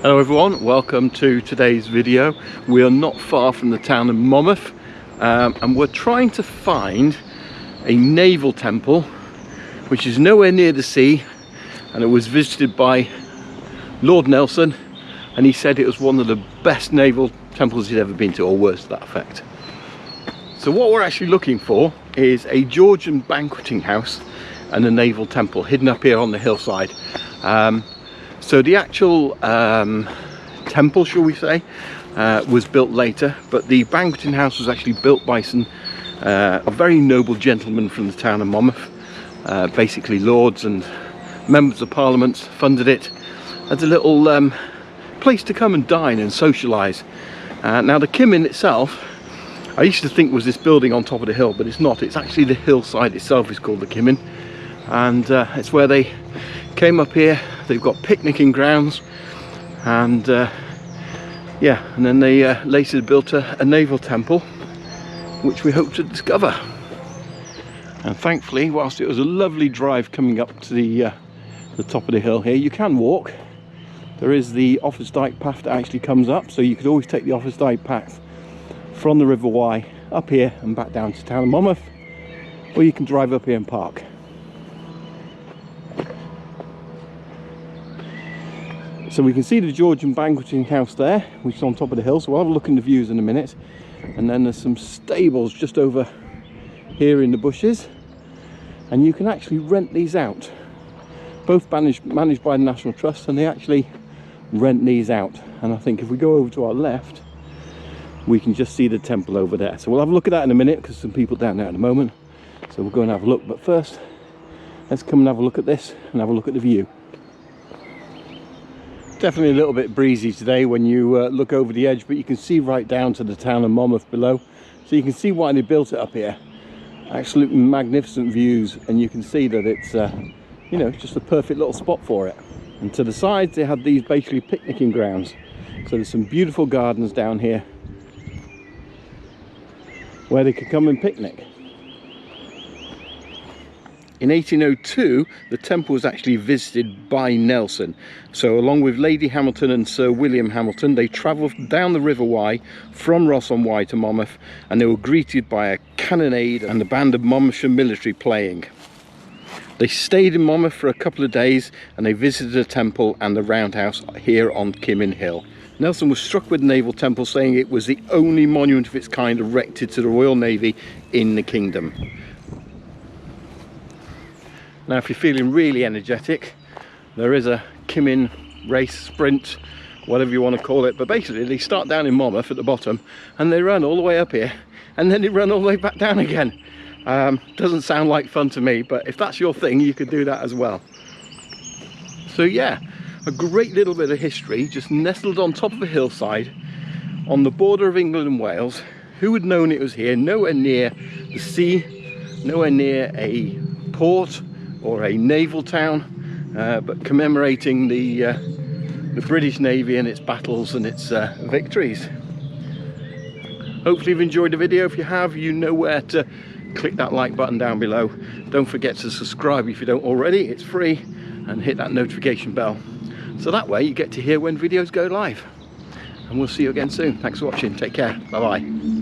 Hello everyone, welcome to today's video. We are not far from the town of Monmouth and we're trying to find a naval temple which is nowhere near the sea, and it was visited by Lord Nelson and he said it was one of the best naval temples he'd ever been to, or words to that effect. So what we're actually looking for is a Georgian banqueting house and a naval temple hidden up here on the hillside. So the actual temple, shall we say, was built later, but the banqueting house was actually built by a very noble gentleman from the town of Monmouth. Basically lords and members of parliament funded it as a little place to come and dine and socialise. Now the Kymin itself, I used to think was this building on top of the hill, but it's not. It's actually the hillside itself is called the Kymin, and it's where they came up here. They've got picnicking grounds, and yeah, and then they later built a naval temple which we hope to discover. And thankfully, whilst it was a lovely drive coming up to the top of the hill here, you can walk. There is the Office Dyke path that actually comes up, so you could always take the Office Dyke path from the River Wye up here and back down to town of Monmouth, or you can drive up here and park. So we can see the Georgian banqueting house there, which is on top of the hill, so we'll have a look in the views in a minute. And then there's some stables just over here in the bushes, and you can actually rent these out. Both managed by the National Trust, and they actually rent these out. And I think if we go over to our left, we can just see the temple over there. So we'll have a look at that in a minute, because some people down there at the moment. So we'll go and have a look, but first let's come and have a look at this and have a look at the view. Definitely a little bit breezy today when you look over the edge, but you can see right down to the town of Monmouth below, so you can see why they built it up here. Absolutely magnificent views, and you can see that it's you know, just a perfect little spot for it. And to the sides they had these basically picnicking grounds, so there's some beautiful gardens down here where they could come and picnic. In 1802, the temple was actually visited by Nelson. So along with Lady Hamilton and Sir William Hamilton, they travelled down the River Wye from Ross-on-Wye to Monmouth, and they were greeted by a cannonade and a band of Monmouthshire military playing. They stayed in Monmouth for a couple of days, and they visited the temple and the Roundhouse here on Kymin Hill. Nelson was struck with the naval temple, saying it was the only monument of its kind erected to the Royal Navy in the kingdom. Now if you're feeling really energetic, there is a Kymin race, sprint, whatever you want to call it, but basically they start down in Monmouth at the bottom and they run all the way up here, and then they run all the way back down again. Doesn't sound like fun to me, but if that's your thing, you could do that as well. So yeah, a great little bit of history just nestled on top of a hillside on the border of England and Wales. Who would have known it was here? Nowhere near the sea, nowhere near a port or a naval town, but commemorating the British Navy and its battles and its victories. Hopefully you've enjoyed the video. If you have, you know where to click that like button down below. Don't forget to subscribe if you don't already, it's free, and hit that notification bell, so that way you get to hear when videos go live. And we'll see you again soon. Thanks for watching, take care, bye bye.